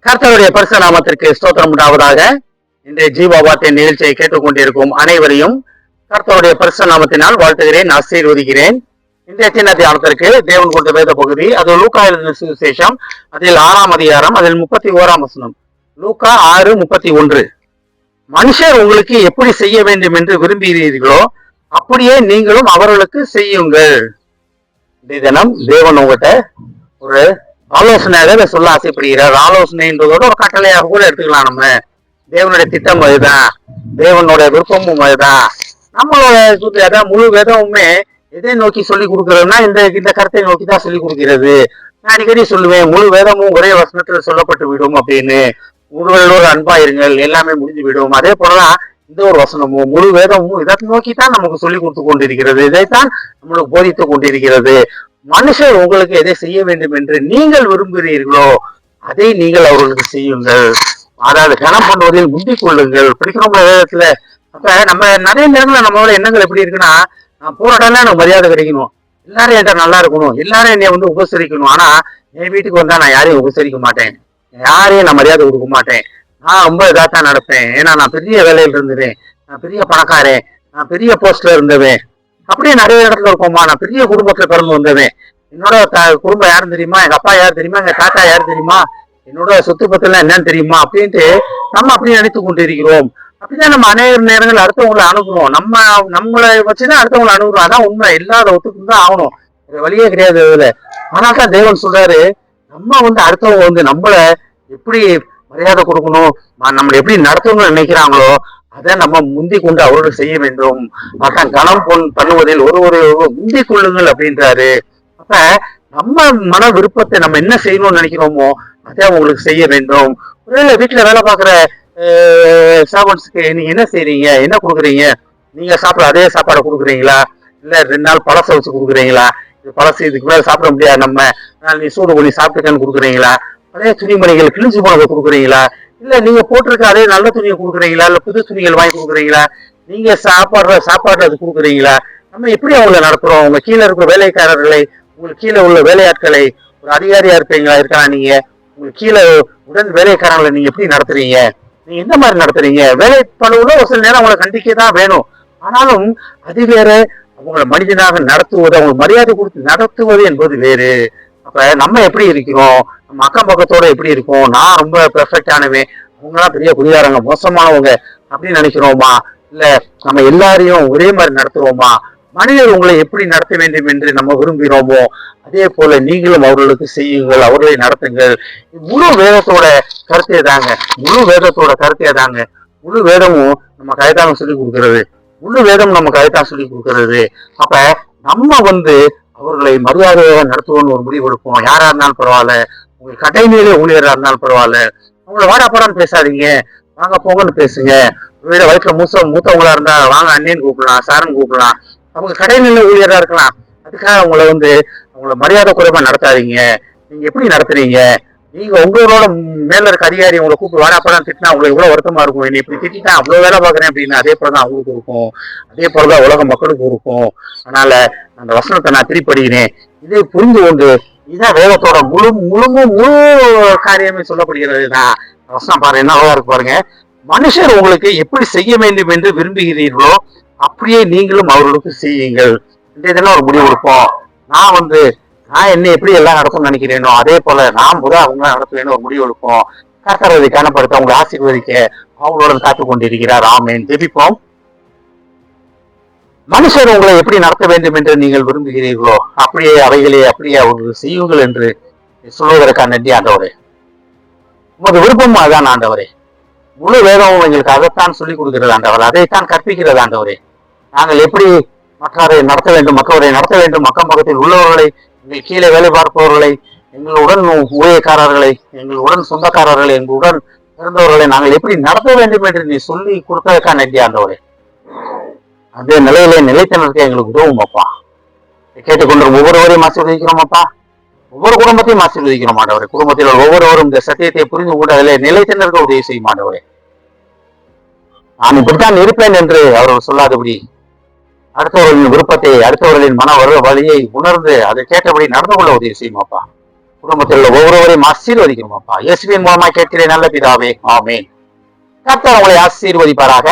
கர்த்தருடைய பரிசு நாமத்திற்கு ஸ்தோத்திரம் உண்டாவதாக. இன்றைய ஜீவ வார்த்தை நிகழ்ச்சியை கேட்டுக்கொண்டிருக்கும் அனைவரையும் கர்த்தருடைய பரிசு நாமத்தினால் வாழ்த்துகிறேன், ஆசீர்வதிக்கிறேன். இன்றைய சின்ன தியானத்திற்கு தேவன் கொடுத்த வேத பகுதி, அது லூக்கா எழுதின சுவிசேஷம், அதில் 6ஆம் அதிகாரம், அதில் 31ஆம் வசனம். லூக்கா 6:31. மனுஷர் உங்களுக்கு எப்படி செய்ய வேண்டும் என்று விரும்புகிறீர்களோ அப்படியே நீங்களும் அவர்களுக்கு செய்யுங்கள். இந்த தினம் தேவன் உங்ககிட்ட ஒரு ஆலோசனையாக சொல்ல ஆசைப்படுகிறார். ஆலோசனைன்றதோட ஒரு கட்டளையாக கூட எடுத்துக்கலாம். நம்ம தேவனுடைய திட்டம் அதுதான், தேவனுடைய விருப்பமும் அதுதான். நம்மளோட அதான் முழு வேதமுமே எதை நோக்கி சொல்லி கொடுக்கறதுன்னா இந்த கருத்தை நோக்கி தான் சொல்லி கொடுக்கிறது. நான் அடிக்கடி சொல்லுவேன், முழு வேதமும் ஒரே வசனத்துல சொல்லப்பட்டு விடும் அப்படின்னு. ஒருவரோடு அன்பா இருங்கள், எல்லாமே முடிஞ்சு விடும். அதே போலதான் இந்த ஒரு வசனமும் முழு வேதமும் இதை நோக்கித்தான் நமக்கு சொல்லி கொடுத்து கொண்டிருக்கிறது, இதைத்தான் நம்மளுக்கு போதித்து கொண்டிருக்கிறது. மனுஷர் உங்களுக்கு எதை செய்ய வேண்டும் என்று நீங்கள் விரும்புகிறீர்களோ அதை நீங்கள் அவர்களுக்கு செய்யுங்கள். அதாவது கனம் பண்ணுவதில் முந்திக் கொள்ளுங்கள். படிக்கிறோம் வேதத்துல. அப்ப நம்ம நிறைய நேரங்கள்ல நம்மளோட எண்ணங்கள் எப்படி இருக்குன்னா, நான் போராட்டம்னா எனக்கு மரியாதை கிடைக்கணும், எல்லாரும் என்கிட்ட நல்லா இருக்கணும், எல்லாரும் என்னை உபசரிக்கணும். ஆனா என் வீட்டுக்கு வந்தா நான் யாரையும் உபசரிக்க மாட்டேன், யாரையும் நான் மரியாதை கொடுக்க மாட்டேன், நான் ரொம்ப இதாத்தான் நடப்பேன். ஏன்னா நான் பெரிய வேலையில இருந்துவேன், நான் பெரிய பணக்காரன், நான் பெரிய போஸ்ட்ல இருந்தவன். அப்படியே நிறைய இடத்துல இருக்கோமா, நான் பெரிய குடும்பத்துல பிறந்து வந்தவன், என்னோட குடும்பம் யாரும் தெரியுமா, எங்க அப்பா யாரு தெரியுமா, எங்க தாத்தா யாரு தெரியுமா, என்னோட சொத்து பத்தெல்லாம் என்னன்னு தெரியுமா அப்படின்ட்டு நம்ம அப்படி நினைத்து கொண்டு இருக்கிறோம். அப்படிதான் நம்ம அநேக நேரங்கள் அடுத்தவங்களை அணுகுறோம். நம்மளை வச்சுதான் அடுத்தவங்களை அணுகுறோம். அதான் உண்மை. இல்லாத ஒத்துக்கு தான் ஆகணும், வழியே கிடையாது இதுல. ஆனால் தான் தேவன் சொல்றாரு, நம்ம அடுத்தவங்க நம்மள எப்படி மரியாதை கொடுக்கணும், நம்மளை எப்படி நடத்தணும்னு நினைக்கிறாங்களோ அதை நம்ம முந்தி கொண்டு அவர்களுக்கு செய்ய வேண்டும். அதான் கனம் பண்ணுவதில் ஒரு முந்தி கொள்ளுங்கள் அப்படின்றாரு. அப்ப நம்ம மன விருப்பத்தை நம்ம என்ன செய்யணும்னு நினைக்கிறோமோ அதை அவங்களுக்கு செய்ய வேண்டும். ஒருவேளை வீட்டுல வேலை பார்க்குற சர்வன்ட்ஸ்க்கு நீங்க என்ன செய்றீங்க, என்ன கொடுக்குறீங்க, நீங்க சாப்பிட அதே சாப்பாடை கொடுக்குறீங்களா, இல்ல 2 நாள் பழசை வச்சு கொடுக்குறீங்களா, இது பழசு இதுக்கு மேல சாப்பிட முடியாது நம்ம, நீ சூடு பண்ணி சாப்பிட்டுக்கன்னு கொடுக்குறீங்களா, அதே துணிமணிகள் கிழிஞ்சு போனதை கொடுக்குறீங்களா, இல்ல நீங்க போட்டிருக்க அதே நல்ல துணியை கொடுக்குறீங்களா, இல்ல புது துணிகள் வாங்கி கொடுக்குறீங்களா, நீங்க சாப்பாடு அது கொடுக்குறீங்களா. நம்ம எப்படி அவங்களை நடத்துறோம்? உங்க கீழே இருக்கிற வேலைக்காரர்களை, உங்களுக்கு கீழே உள்ள வேலையாட்களை, ஒரு அதிகாரியா இருக்கலாம் நீங்க, உங்களுக்கு கீழே உடன் வேலைக்காரங்களை நீங்க எப்படி நடத்துறீங்க, நீங்க எந்த மாதிரி நடத்துறீங்க? வேலை பழுவுல ஒரு சில நேரம் அவங்களை கண்டிக்க தான் வேணும். ஆனாலும் அது வேற, அவங்களை மனிதனாக நடத்துவது, அவங்களுக்கு மரியாதை கொடுத்து நடத்துவது என்பது வேறு. அப்ப நம்ம எப்படி இருக்கிறோம், நம்ம அக்கம் பக்கத்தோட எப்படி இருக்கோம், நான் ரொம்ப பெர்ஃபெக்டானவன், அவங்களாம் பெரிய குடிகாரங்க, மோசமானவங்க அப்படின்னு நினைக்கிறோமா, இல்ல நம்ம எல்லாரையும் ஒரே மாதிரி நடத்துறோமா? மனிதர் உங்களை எப்படி நடத்த வேண்டும் என்று நம்ம விரும்புகிறோமோ அதே போல நீங்களும் அவர்களுக்கு செய்யுங்கள், அவர்களை நடத்துங்கள். முழு வேதத்தோட கருத்தே தாங்க, முழு வேதமும் நம்ம கதைத்தான் சொல்லி கொடுக்கிறது, முழு வேதம் நம்ம கதைத்தான் சொல்லி கொடுக்கிறது. அப்ப நம்ம அவர்களை மரியாதையாக நடத்துவோம்னு ஒரு முடிவு எடுப்போம். யாரா இருந்தாலும் பரவாயில்ல, உங்களுக்கு கடைநிலை ஊழியரா இருந்தாலும் பரவாயில்ல, அவங்களை வாடா போடான்னு பேசாதீங்க, வாங்க போங்கன்னு பேசுங்க. ஒருவேளை வயிற்றுல மூத்தவங்களா இருந்தா வாங்க அண்ணேன்னு கூப்பிடலாம், சாரன்னு கூப்பிடலாம். அவங்க கடைநிலை ஊழியரா இருக்கலாம், அதுக்காக அவங்கள மரியாதை குறைவா நடத்தாதீங்க. நீங்க எப்படி நடத்துறீங்க? நீங்க உங்களோட மேல இருக்க அதிகாரி உங்களை கூப்பிட்டு வாடாப்படான்னு திட்டினா உங்களுக்கு எவ்வளவு வருத்தமா இருக்கும். நீ இப்படி திட்டா அவ்வளவு வேலை பாக்குறேன் அப்படின்னு அதே போலதான் அவங்களுக்கு இருக்கும், அதே போலதான் உலக மக்களுக்கு இருக்கும். அதனால அந்த வசனத்தை நான் திருப்படிக்கிறேன், இதை புரிந்து கொண்டு இதுதான் வேதத்தோட முழு காரியமே சொல்லப்படுகிறதுதான். வசனம் பாருங்க, என்ன இருக்கு பாருங்க. மனுஷர் உங்களுக்கு எப்படி செய்ய வேண்டும் என்று விரும்புகிறீர்களோ அப்படியே நீங்களும் அவர்களுக்கு செய்யுங்கள். இந்த இதெல்லாம் ஒரு முடிவு கொடுப்போம். நான் என்ன எப்படி எல்லாம் நடக்கும்னு நினைக்கிறேனோ அதே போல நான் அவங்க நடத்துவேன்னு ஒரு முடிவு எடுப்போம். கர்த்தரை கனப்படுத்த, அவங்களை ஆசீர்வதிக்க அவங்களோட காத்துக் கொண்டிருக்கிறார். ஆமேன். ஜெபிப்போம். மனுஷர் உங்களை எப்படி நடத்த வேண்டும் என்று நீங்கள் விரும்புகிறீர்களோ அப்படியே அவர்கள் செய்யுங்கள் என்று சொல்வதற்கான நன்றி ஆண்டவரே. உமது விருப்பமும் அதான் ஆண்டவரே. முழு வேதமும் எங்களுக்கு அதைத்தான் சொல்லிக் கொடுக்கிறது ஆண்டவர், அதைத்தான் கற்பிக்கிறது ஆண்டவரே. நாங்கள் எப்படி மற்றவரை நடத்த வேண்டும், அக்கம் பக்கத்தில் உள்ளவர்களை, எங்கள் கீழே வேலை பார்ப்பவர்களை, எங்களுடன் ஊழியக்காரர்களை, எங்களுடன் சொந்தக்காரர்களை, எங்களுடன் பிறந்தவர்களை நாங்கள் எப்படி நடத்த வேண்டும் என்று நீ சொல்லி கொடுத்ததற்கான நன்றி ஆண்டவரே. அதே நிலையிலே நிலைத்து நடக்க எங்களுக்கு உதவும் அப்பா. கேட்டுக்கொண்டு ஒவ்வொருவரையும் ஆசீர்வதிக்கிறோம் அப்பா, ஒவ்வொரு குடும்பத்தையும் ஆசீர்வதிக்கிறோம் ஆண்டவரே. குடும்பத்தில் ஒவ்வொருவரும் இந்த சத்தியத்தை புரிந்து கொண்டு அதிலே நிலைத்து நிற்க உதவி செய்யும் ஆண்டவரே. நான் இப்படித்தான் இருப்பேன் என்று அவர்கள் சொல்லாதபடி அடுத்தவர்களின் விருப்பத்தை, அடுத்தவர்களின் மன வழியை உணர்ந்து அதை கேட்டபடி நடந்து கொள்ள உதவி செய்யும் அப்பா. குடும்பத்தில் உள்ள ஒவ்வொருவரையும் ஆசீர்வதிக்கணும் அப்பா. இயேசுவின் மூலமா கேட்கிறேன் நல்ல பிதாவே, ஆமென். கர்த்தர் உங்களை ஆசீர்வதிப்பாராக.